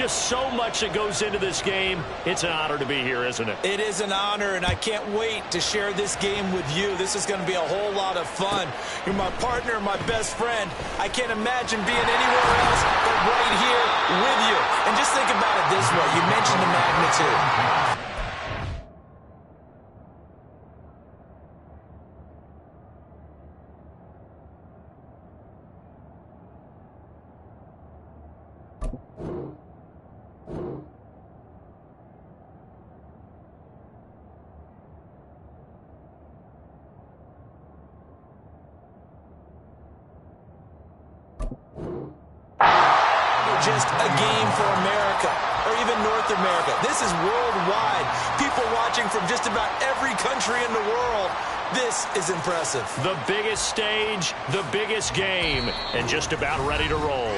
Just so much that goes into this game. It's an honor to be here, isn't it? It is an honor, and I can't wait to share this game with you. This is going to be a whole lot of fun. You're my partner, my best friend. I can't imagine being anywhere else but right here with you. And just think about it this way. You mentioned the magnitude. Just a game for America, or even North America. This is worldwide. People watching from just about every country in the world. This is impressive. The biggest stage, the biggest game, and just about ready to roll.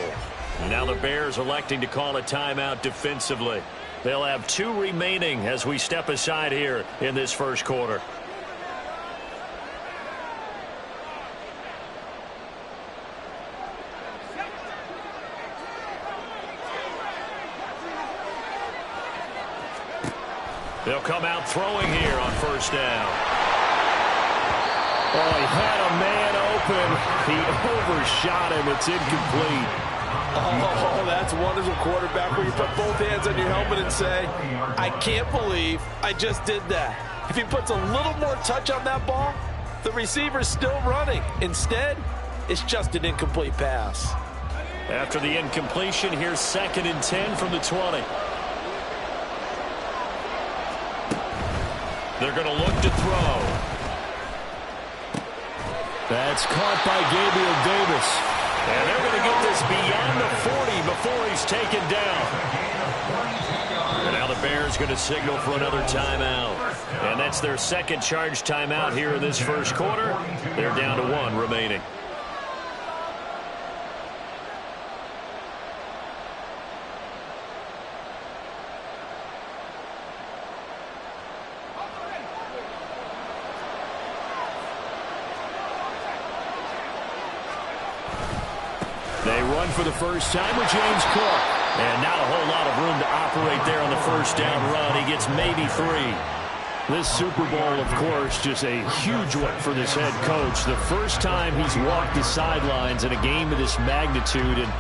Now the Bears electing to call a timeout defensively. They'll have 2 remaining as we step aside here in this first quarter. They'll come out throwing here on first down. Oh, he had a man open. He overshot him. It's incomplete. Oh, that's wonderful quarterback where you put both hands on your helmet and say, I can't believe I just did that. If he puts a little more touch on that ball, the receiver's still running. Instead, it's just an incomplete pass. After the incompletion, here's 2nd and 10 from the 20. They're going to look to throw. That's caught by Gabriel Davis. And they're going to get this beyond the 40 before he's taken down. And now the Bears going to signal for another timeout. And that's their 2nd charge timeout here in this first quarter. They're down to 1 remaining. They run for the first time with James Cook. And not a whole lot of room to operate there on the first down run. He gets maybe 3. This Super Bowl, of course, just a huge one for this head coach. The first time he's walked the sidelines in a game of this magnitude. And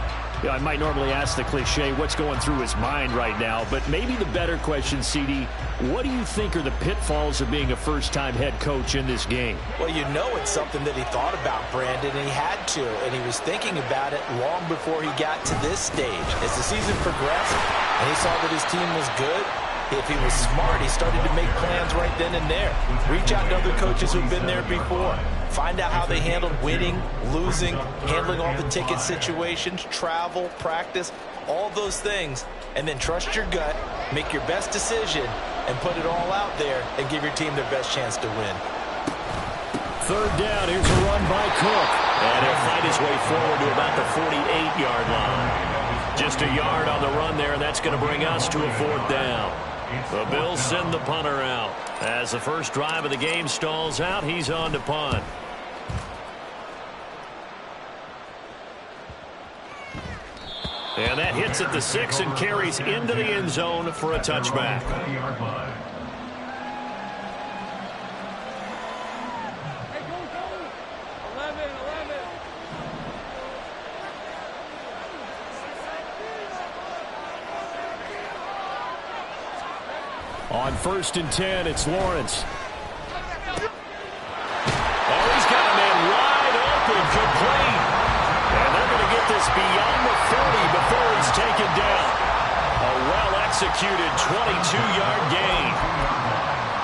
you know, I might normally ask the cliche, what's going through his mind right now? But maybe the better question, CD, what do you think are the pitfalls of being a first-time head coach in this game? Well, you know it's something that he thought about, Brandon, and he had to. And he was thinking about it long before he got to this stage. As the season progressed and he saw that his team was good, if he was smart, he started to make plans right then and there. Reach out to other coaches who've been there before. Find out how they handled winning, losing, handling all the ticket situations, travel, practice, all those things. And then trust your gut, make your best decision, and put it all out there and give your team their best chance to win. 3rd down, here's a run by Cook. And he'll fight his way forward to about the 48-yard line. Just a yard on the run there, and that's going to bring us to a 4th down. The Bills send the punter out. As the first drive of the game stalls out, he's on to punt. And that hits at the 6 and carries into the end zone for a touchback. On 1st and 10, it's Lawrence. Oh, he's got a man wide open, complete. And they're going to get this beyond the 40 before he's taken down. A well-executed 22-yard gain.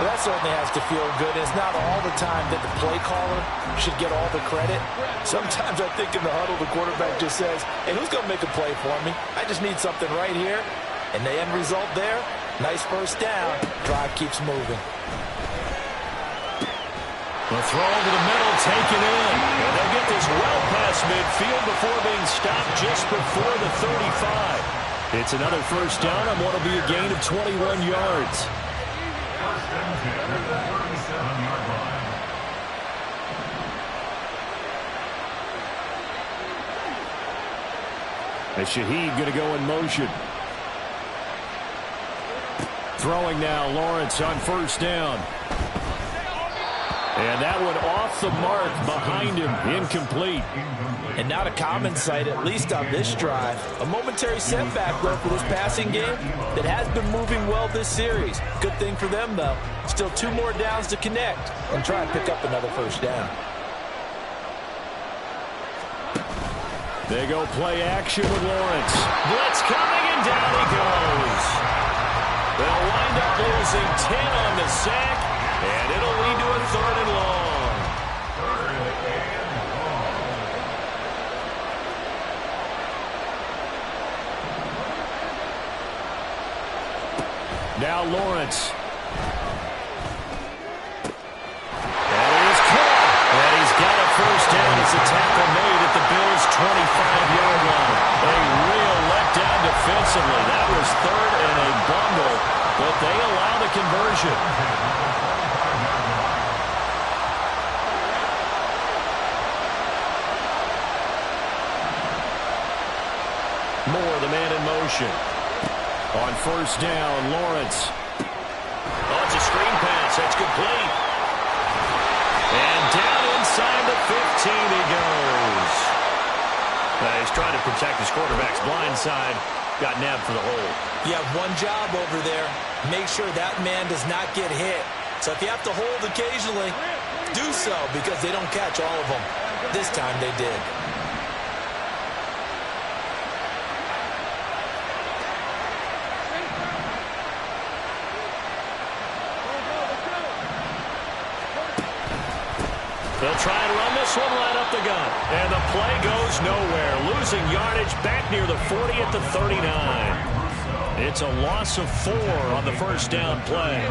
Well, that certainly has to feel good. It's not all the time that the play caller should get all the credit. Sometimes I think in the huddle, the quarterback just says, hey, who's going to make a play for me? I just need something right here. And the end result there, nice first down. Drive keeps moving. The throw over the middle, taken in. And they'll get this well past midfield before being stopped just before the 35. It's another first down on what will be a gain of 21 yards. And Shaheed going to go in motion. Throwing now, Lawrence on first down. And that one off the mark behind him, incomplete. And not a common sight, at least on this drive. A momentary setback, though, for this passing game that has been moving well this series. Good thing for them, though. Still 2 more downs to connect and try and pick up another first down. They go play action with Lawrence. Blitz coming, and down he goes. They'll wind up losing 10 on the sack, and it'll lead to a 3rd and long. Now Lawrence. And he is caught. And he's got a first down as a tackle made at the Bills' 25-yard line. A real letdown defensively. That was 3rd and a bundle, but they allow the conversion. Moore, the man in motion. On first down, Lawrence. Oh, it's a screen pass. That's complete. And down inside the 15 he goes. He's trying to protect his quarterback's blind side. Got nabbed for the hold. You have one job over there. Make sure that man does not get hit. So if you have to hold occasionally, do so, because they don't catch all of them. This time they did. They'll try and run this one right up the gut. And the play goes nowhere. Losing yardage back near the 40 at the 39. It's a loss of 4 on the first down play.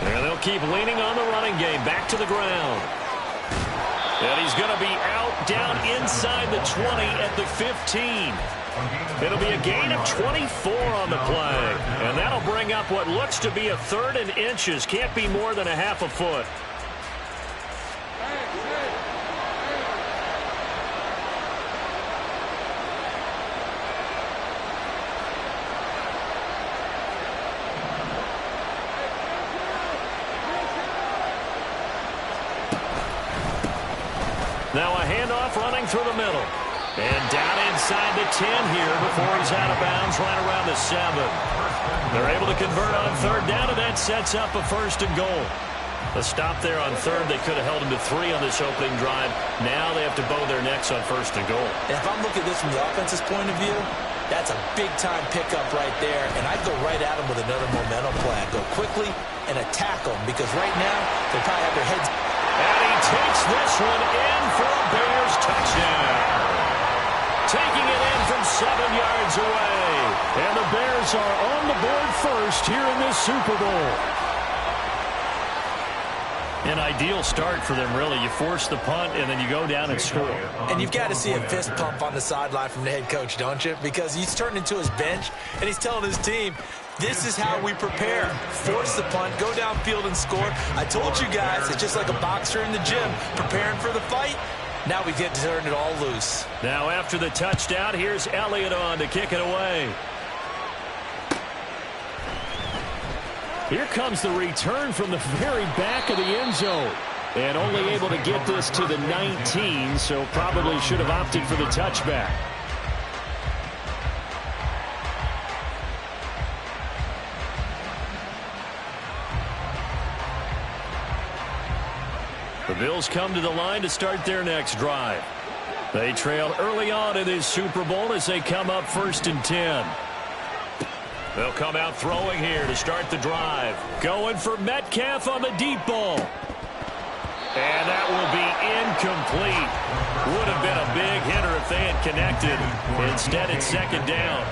And they'll keep leaning on the running game. Back to the ground. And he's going to be out down inside the 20 at the 15. It'll be a gain of 24 on the play. And that'll bring up what looks to be a 3rd and inches. Can't be more than a half a foot. Now a handoff running through the middle. And down inside the 10 here before he's out of bounds right around the 7. They're able to convert on 3rd down, and that sets up a 1st and goal. A stop there on 3rd. They could have held him to 3 on this opening drive. Now they have to bow their necks on 1st and goal. And if I'm looking at this from the offense's point of view, that's a big-time pickup right there. And I'd go right at him with another momentum plan. Go quickly and attack them, because right now they probably have their heads. And he takes this one in for a Bears touchdown. Taking it in from 7 yards away. And the Bears are on the board first here in this Super Bowl. An ideal start for them, really. You force the punt, and then you go down and score. And you've got to see a fist pump on the sideline from the head coach, don't you? Because he's turned into his bench, and he's telling his team, this is how we prepare. Force the punt, go downfield and score. I told you guys, it's just like a boxer in the gym, preparing for the fight. Now we get to turn it all loose. Now after the touchdown, here's Elliott on to kick it away. Here comes the return from the very back of the end zone. And only able to get this to the 19, so probably should have opted for the touchback. The Bills come to the line to start their next drive. They trail early on in this Super Bowl as they come up 1st and 10. They'll come out throwing here to start the drive. Going for Metcalf on the deep ball. And that will be incomplete. Would have been a big hitter if they had connected. Instead, it's 2nd down.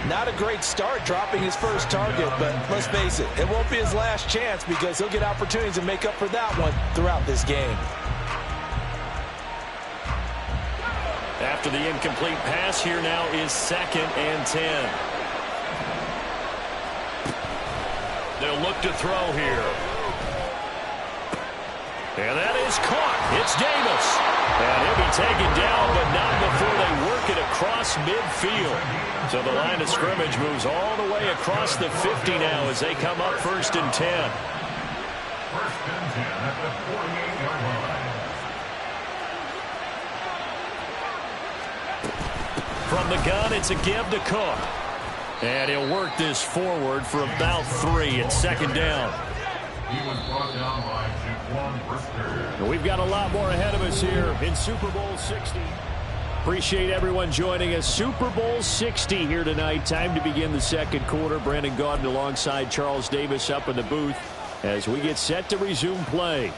Not a great start dropping his first target, but let's face it, it won't be his last chance, because he'll get opportunities to make up for that one throughout this game. After the incomplete pass, here now is 2nd and 10. They'll look to throw here. And that is caught. It's Davis. And he'll be taken down, but not across midfield. So the line of scrimmage moves all the way across the 50 now as they come up 1st and 10. 1st and 10 at the 48-yard line. From the gun, it's a give to Cook. And he'll work this forward for about 3 at 2nd down. He was brought down by Jaquan Brisker. We've got a lot more ahead of us here in Super Bowl 60. Appreciate everyone joining us. Super Bowl 60 here tonight. Time to begin the 2nd quarter. Brandon Gaudin alongside Charles Davis up in the booth as we get set to resume play.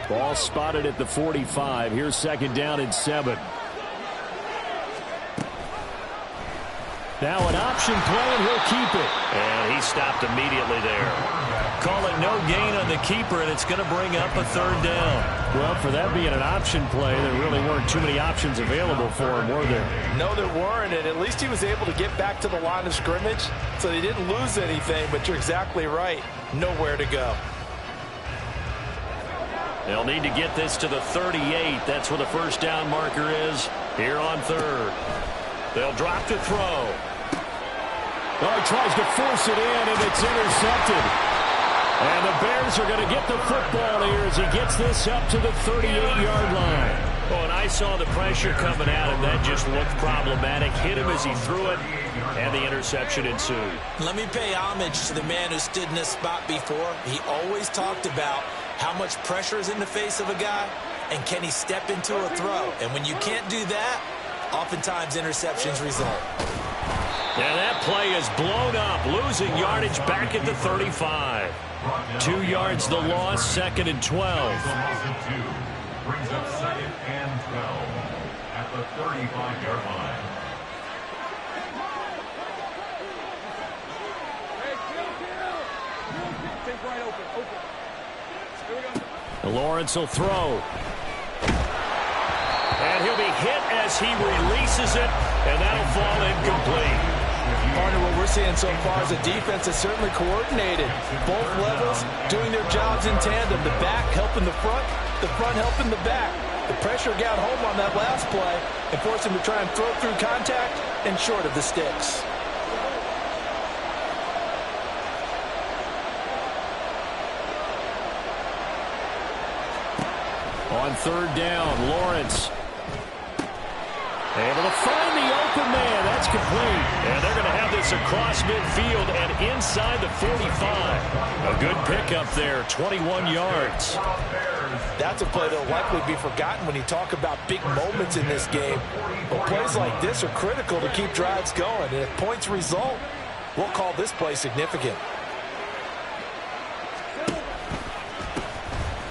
Ball spotted at the 45. Here's 2nd down and 7. Now an option play, and he'll keep it. And he stopped immediately there. Call it no gain on the keeper, and it's going to bring up a 3rd down. Well, for that being an option play, there really weren't too many options available for him, were there? No, there weren't, and at least he was able to get back to the line of scrimmage, so they didn't lose anything, but you're exactly right. Nowhere to go. They'll need to get this to the 38. That's where the 1st down marker is here on 3rd. They'll drop to throw. Oh, he tries to force it in, and it's intercepted. And the Bears are going to get the football here as he gets this up to the 38-yard line. Oh, and I saw the pressure coming at him. That just looked problematic. Hit him as he threw it, and the interception ensued. Let me pay homage to the man who stood in this spot before. He always talked about how much pressure is in the face of a guy, and can he step into a throw? And when you can't do that, oftentimes interceptions result. And that play is blown up, losing yardage back at the 35. 2 yards the loss, 2nd and 12. Brings up 2nd and 12 at the 35-yard line. Lawrence will throw. And he'll be hit as he releases it, and that'll fall incomplete. Partner, what we're seeing so far is a defense that's certainly coordinated. Both levels doing their jobs in tandem. The back helping the front helping the back. The pressure got home on that last play and forced him to try and throw through contact and short of the sticks. On 3rd down, Lawrence able to find the open man. That's complete. And they're going to have this across midfield and inside the 45. A good pickup there, 21 yards. That's a play that will likely be forgotten when you talk about big moments in this game. But plays like this are critical to keep drives going. And if points result, we'll call this play significant.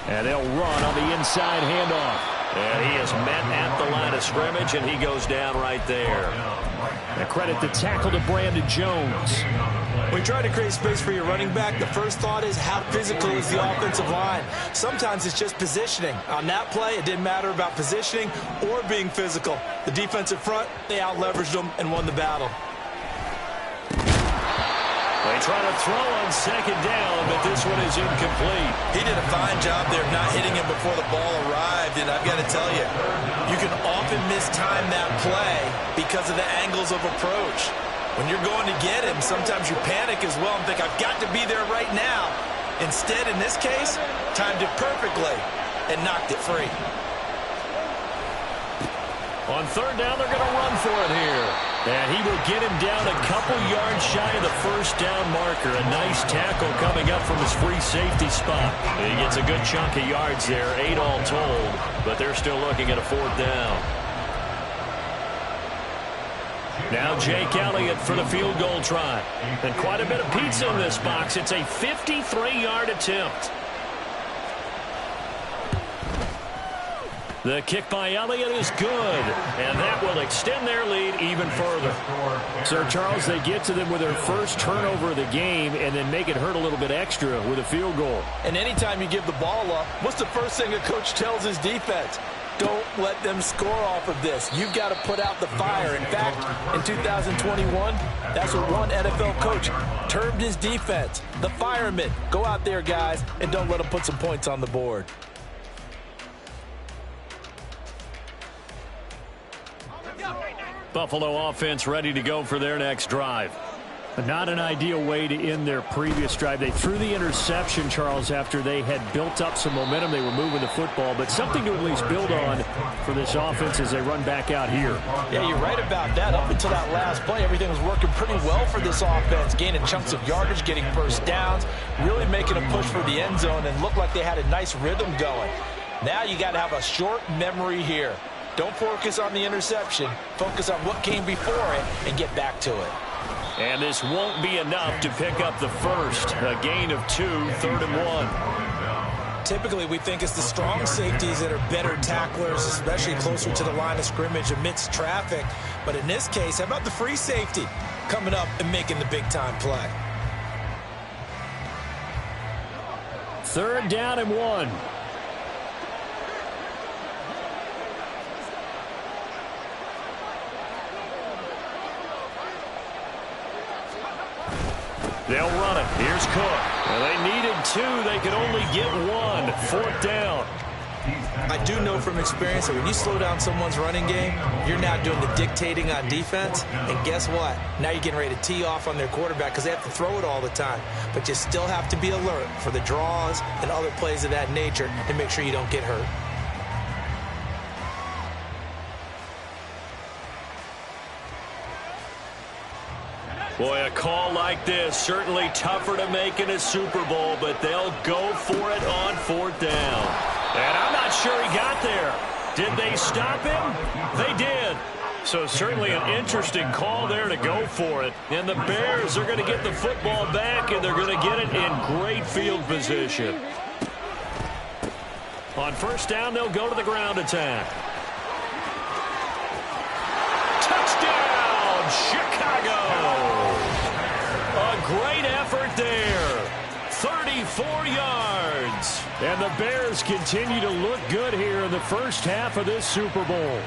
And they'll run on the inside handoff. And he is met at the line of scrimmage, and he goes down right there. And credit the tackle to Brandon Jones. When you try to create space for your running back, the first thought is how physical is the offensive line. Sometimes it's just positioning. On that play, it didn't matter about positioning or being physical. The defensive front, they out-leveraged them and won the battle. They try to throw on 2nd down, but this one is incomplete. He did a fine job there of not hitting him before the ball arrived, and I've got to tell you, you can often mistime that play because of the angles of approach. When you're going to get him, sometimes you panic as well and think, I've got to be there right now. Instead, in this case, timed it perfectly and knocked it free. On 3rd down, they're going to run for it here. And he will get him down a couple yards shy of the 1st down marker. A nice tackle coming up from his free safety spot. He gets a good chunk of yards there, 8 all told, but they're still looking at a 4th down. Now Jake Elliott for the field goal try. And quite a bit of pizza in this box. It's a 53-yard attempt. The kick by Elliott is good, and that will extend their lead even further. Sir Charles, they get to them with their first turnover of the game and then make it hurt a little bit extra with a field goal. And anytime you give the ball up, what's the first thing a coach tells his defense? Don't let them score off of this. You've got to put out the fire. In fact, in 2021, that's what one NFL coach termed his defense, the firemen. Go out there, guys, and don't let them put some points on the board. Buffalo offense ready to go for their next drive. Not an ideal way to end their previous drive. They threw the interception, Charles, after they had built up some momentum. They were moving the football, but something to at least build on for this offense as they run back out here. Yeah, you're right about that. Up until that last play, everything was working pretty well for this offense, gaining chunks of yardage, getting first downs, really making a push for the end zone, and looked like they had a nice rhythm going. Now you got to have a short memory here. Don't focus on the interception. Focus on what came before it and get back to it. And this won't be enough to pick up the first. A gain of 2, 3rd and 1. Typically, we think it's the strong safeties that are better tacklers, especially closer to the line of scrimmage amidst traffic. But in this case, how about the free safety coming up and making the big-time play? 3rd down and 1. They'll run it. Here's Cook. Well, they needed 2. They could only get 1. 4th down. I do know from experience that when you slow down someone's running game, you're now doing the dictating on defense. And guess what? Now you're getting ready to tee off on their quarterback because they have to throw it all the time. But you still have to be alert for the draws and other plays of that nature and make sure you don't get hurt. Boy, a call like this, certainly tougher to make in a Super Bowl, but they'll go for it on 4th down. And I'm not sure he got there. Did they stop him? They did. So certainly an interesting call there to go for it. And the Bears are going to get the football back, and they're going to get it in great field position. On 1st down, they'll go to the ground attack. Touchdown, Chicago! A great effort there. 34 yards. And the Bears continue to look good here in the first half of this Super Bowl.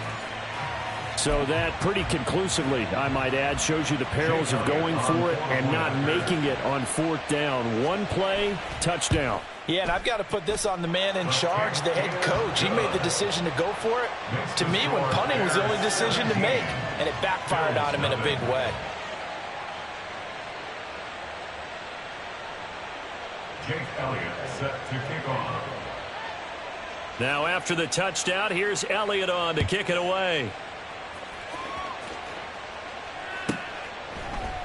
So that pretty conclusively, I might add, shows you the perils of going for it and not making it on 4th down. One play, touchdown. Yeah, and I've got to put this on the man in charge, the head coach. He made the decision to go for it. To me, when punting was the only decision to make, and it backfired on him in a big way. Jake Elliott set to kick off. Now after the touchdown, here's Elliott on to kick it away.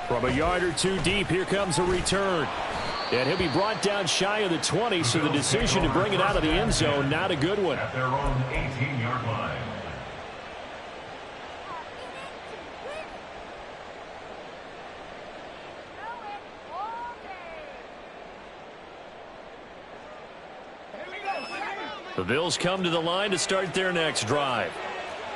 From a yard or 2 deep, here comes a return. And he'll be brought down shy of the 20, so the decision to bring it out of the end zone, not a good one. At their own 18-yard line. The Bills come to the line to start their next drive.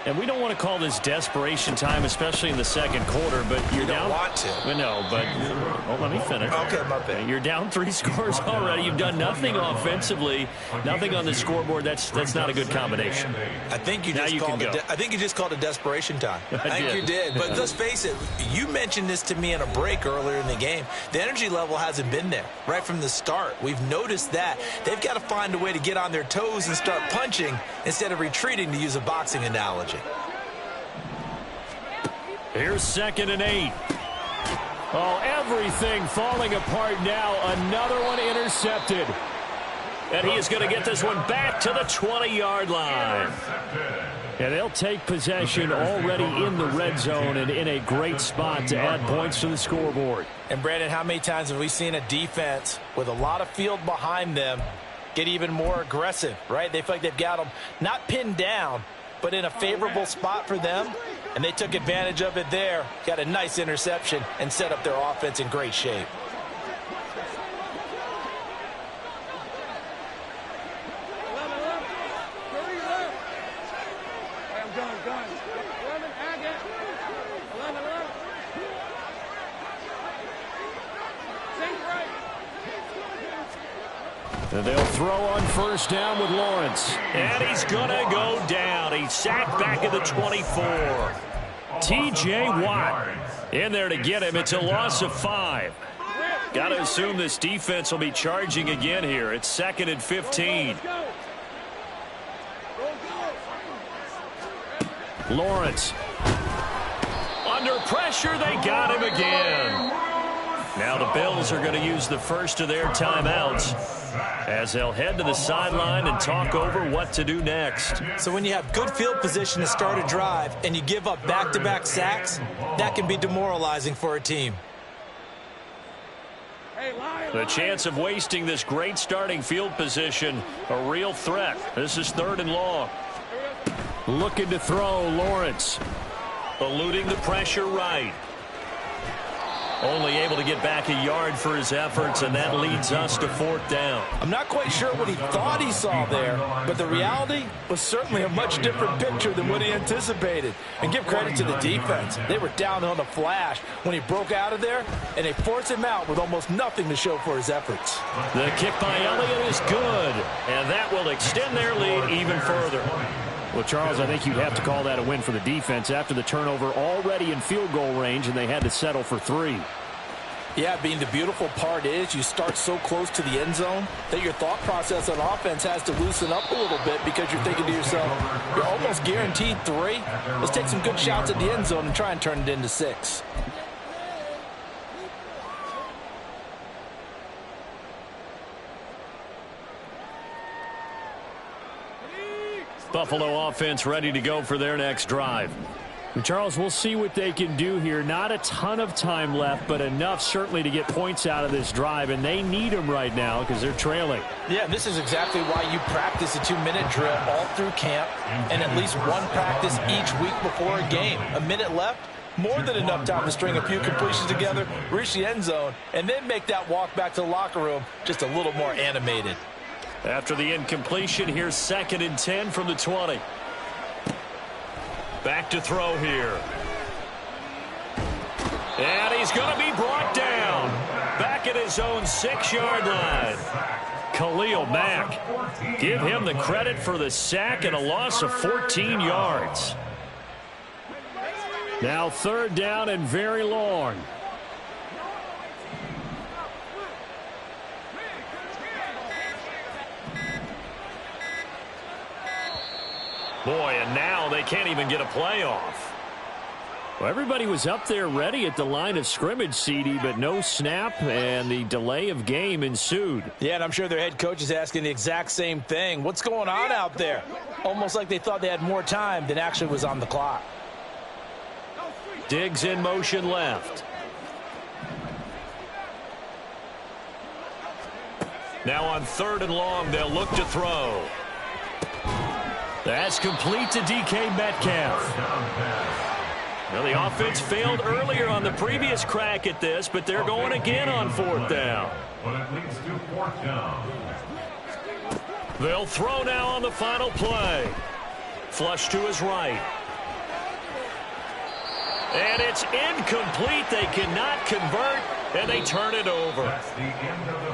And we don't want to call this desperation time, especially in the second quarter, but you're down. You don't want to. Well, no, but let me finish. Okay, my bad. You're down 3 scores already. You've done nothing offensively, nothing on the scoreboard. That's not a good combination. I think you just called it desperation time. I think you did. But let's face it, you mentioned this to me in a break earlier in the game. The energy level hasn't been there right from the start. We've noticed that. They've got to find a way to get on their toes and start punching instead of retreating, to use a boxing analogy. Here's 2nd and 8. Oh, everything falling apart now. Another one intercepted. And he is going to get this one back to the 20-yard line. And they'll take possession already in the red zone and in a great spot to add points to the scoreboard. And, Brandon, how many times have we seen a defense with a lot of field behind them get even more aggressive, right? They feel like they've got them not pinned down, but in a favorable spot for them, and they took advantage of it there, got a nice interception, and set up their offense in great shape. And they'll throw on 1st down with Lawrence. And he's going to go down. He's sacked back at the 24. T.J. Watt in there to get him. It's a loss of 5. Got to assume this defense will be charging again here. It's 2nd and 15. Lawrence. Under pressure, they got him again. Now the Bills are going to use the first of their timeouts as they'll head to the sideline and talk over what to do next. So when you have good field position to start a drive and you give up back-to-back sacks, that can be demoralizing for a team. The chance of wasting this great starting field position, a real threat. This is 3rd and long. Looking to throw, Lawrence. Eluding the pressure right. Only able to get back a yard for his efforts, and that leads us to 4th down. I'm not quite sure what he thought he saw there, but the reality was certainly a much different picture than what he anticipated. And give credit to the defense. They were down on the flash when he broke out of there, and they forced him out with almost nothing to show for his efforts. The kick by Elliott is good, and that will extend their lead even further. Well, Charles, I think you'd have to call that a win for the defense after the turnover already in field goal range, and they had to settle for 3. Yeah, being the beautiful part is you start so close to the end zone that your thought process on offense has to loosen up a little bit because you're thinking to yourself, you're almost guaranteed 3. Let's take some good shots at the end zone and try and turn it into 6. Buffalo offense ready to go for their next drive. Charles, we'll see what they can do here. Not a ton of time left, but enough certainly to get points out of this drive, and they need them right now because they're trailing. Yeah, this is exactly why you practice a 2-minute drill all through camp and at least one practice each week before a game. A minute left, more than enough time to string a few completions together, reach the end zone, and then make that walk back to the locker room just a little more animated. After the incompletion, here's 2nd and 10 from the 20. Back to throw here. And he's going to be brought down. Back at his own 6-yard line. Khalil Mack. Give him the credit for the sack and a loss of 14 yards. Now 3rd down and very long. Boy, and now they can't even get a playoff. Well, everybody was up there ready at the line of scrimmage, CD, but no snap, and the delay of game ensued. Yeah, and I'm sure their head coach is asking the exact same thing. What's going on out there? Almost like they thought they had more time than actually was on the clock. Diggs in motion left. Now on 3rd and long, they'll look to throw. That's complete to DK Metcalf. Now the offense failed earlier on the previous crack at this, but they're going again on 4th down. But it leads to 4th down. They'll throw now on the final play. Flush to his right. And it's incomplete. They cannot convert, and they turn it over.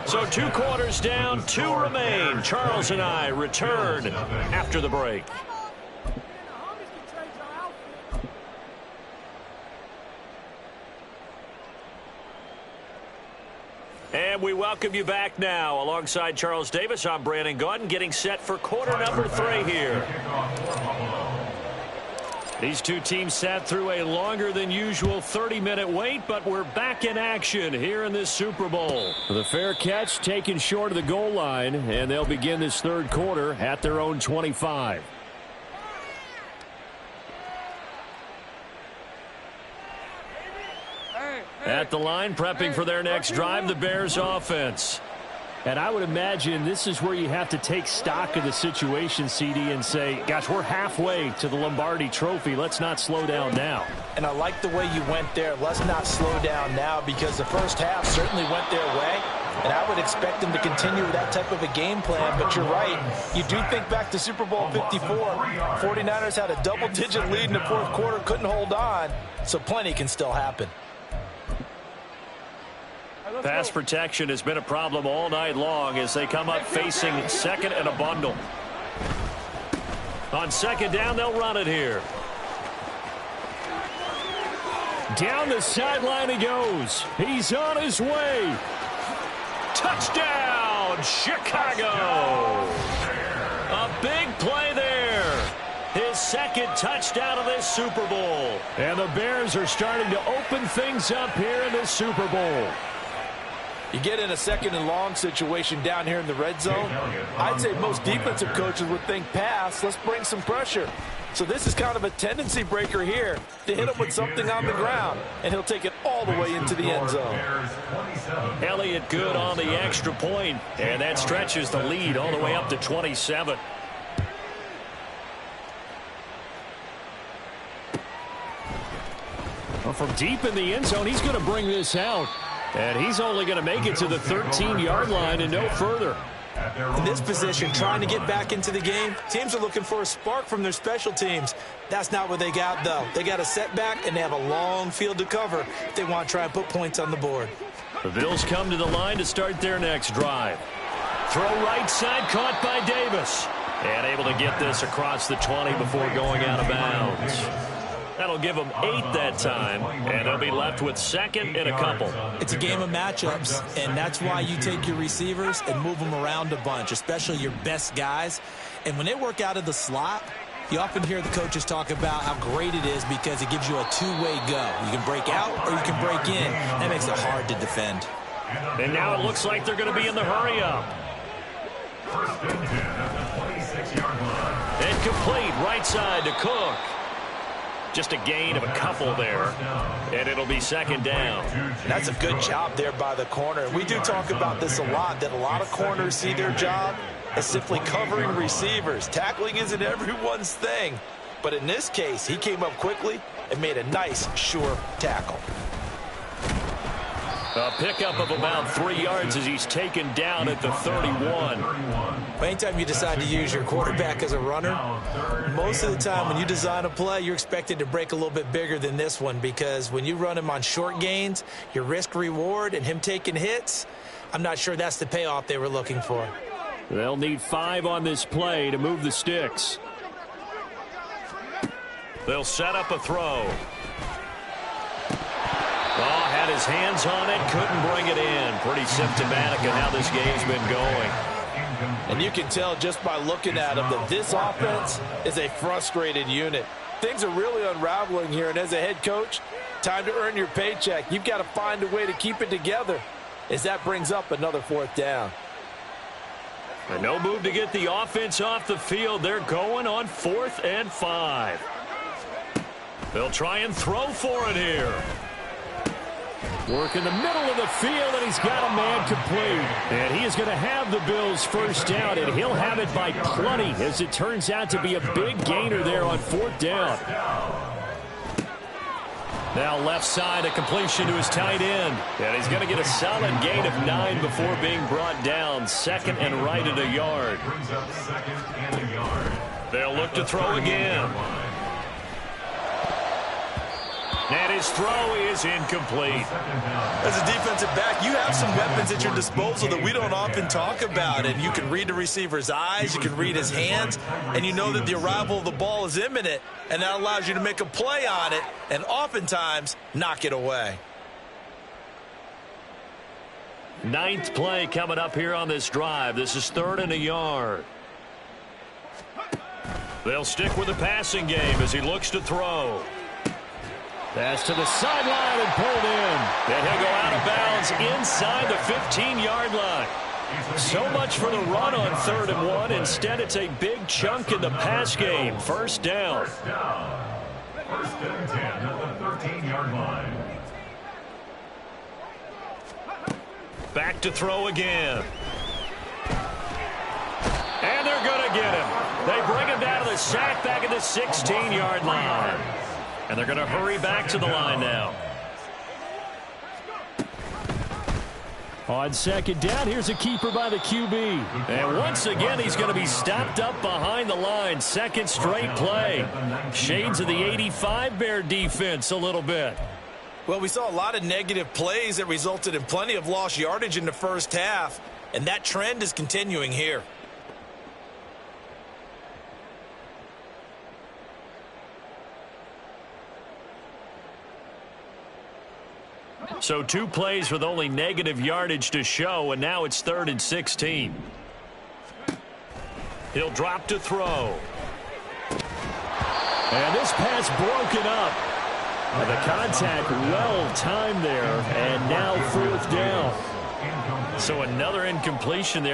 So 2 quarters down, 2 remain. Charles and I return after the break. And we welcome you back now. Alongside Charles Davis, I'm Brandon Gaudin, getting set for quarter number 3 here. These two teams sat through a longer than usual 30-minute wait, but we're back in action here in this Super Bowl. The fair catch taken short of the goal line, and they'll begin this 3rd quarter at their own 25. At the line, prepping for their next drive, the Bears offense. And I would imagine this is where you have to take stock of the situation, CD, and say, gosh, we're halfway to the Lombardi Trophy. Let's not slow down now. And I like the way you went there. Let's not slow down now, because the first half certainly went their way. And I would expect them to continue with that type of a game plan. But you're right. You do think back to Super Bowl 54. 49ers had a double-digit lead in the 4th quarter, couldn't hold on. So plenty can still happen. Pass protection has been a problem all night long as they come up facing 2nd and a bundle. On 2nd down, they'll run it here. Down the sideline he goes. He's on his way. Touchdown, Chicago. A big play there. His second touchdown of this Super Bowl. And the Bears are starting to open things up here in this Super Bowl. You get in a second and long situation down here in the red zone. I'd say most defensive coaches would think pass. Let's bring some pressure. So this is kind of a tendency breaker here to hit him with something on the ground. And he'll take it all the way into the end zone. Elliott good on the extra point, and that stretches the lead all the way up to 27. Well, from deep in the end zone, he's going to bring this out. And he's only going to make it to the 13-yard line and no further. In this position, trying to get back into the game, teams are looking for a spark from their special teams. That's not what they got, though. They got a setback, and they have a long field to cover if they want to try and put points on the board. The Bills come to the line to start their next drive. Throw right side, caught by Davis. And able to get this across the 20 before going out of bounds. That'll give them 8 that time, and they'll be left with second and a couple. It's a game of matchups, and that's why you take your receivers and move them around a bunch, especially your best guys. And when they work out of the slot, you often hear the coaches talk about how great it is because it gives you a two-way go. You can break out or you can break in. That makes it hard to defend. And now it looks like they're going to be in the hurry-up. First and 10 at the 26-yard line. And complete right side to Cook. Just a gain of a couple there, and it'll be second down. That's a good job there by the corner. We do talk about this a lot, that a lot of corners see their job as simply covering receivers. Tackling isn't everyone's thing. But in this case, he came up quickly and made a nice, sure tackle. A pickup of about 3 yards as he's taken down at the 31. Anytime you decide to use your quarterback as a runner, most of the time when you design a play, you're expected to break a little bit bigger than this one because when you run him on short gains, your risk-reward and him taking hits, I'm not sure that's the payoff they were looking for. They'll need 5 on this play to move the sticks. They'll set up a throw. Oh, had his hands on it, couldn't bring it in. Pretty symptomatic of how this game's been going. And you can tell just by looking at him that this offense is a frustrated unit. Things are really unraveling here, and as a head coach, time to earn your paycheck. You've got to find a way to keep it together as that brings up another 4th down. And no move to get the offense off the field. They're going on 4th and 5. They'll try and throw for it here. Work in the middle of the field, and he's got a man complete. And he is going to have the Bills first down, and he'll have it by plenty, as it turns out to be a big gainer there on 4th down. Now left side, a completion to his tight end. And he's going to get a solid gain of 9 before being brought down. Second and right at a yard. They'll look to throw again. And his throw is incomplete. As a defensive back, you have some weapons at your disposal that we don't often talk about. And you can read the receiver's eyes, you can read his hands, and you know that the arrival of the ball is imminent. And that allows you to make a play on it and oftentimes knock it away. 9th play coming up here on this drive. This is 3rd and a yard. They'll stick with the passing game as he looks to throw. Pass to the sideline and pulled in. And he'll go out of bounds inside the 15-yard line. So much for the run on 3rd and 1. Instead, it's a big chunk in the pass game. First down. First and 10 at the 13-yard line. Back to throw again. And they're going to get him. They bring him down to the sack back at the 16-yard line. And they're going to hurry back to the line now. On second down, here's a keeper by the QB. And once again, he's going to be stopped up behind the line. Second straight play. Shades of the 85 Bear defense a little bit. Well, we saw a lot of negative plays that resulted in plenty of lost yardage in the first half. And that trend is continuing here. So 2 plays with only negative yardage to show, and now it's 3rd and 16. He'll drop to throw. And this pass broken up. And the contact well timed there, and now 4th down. So another incompletion there.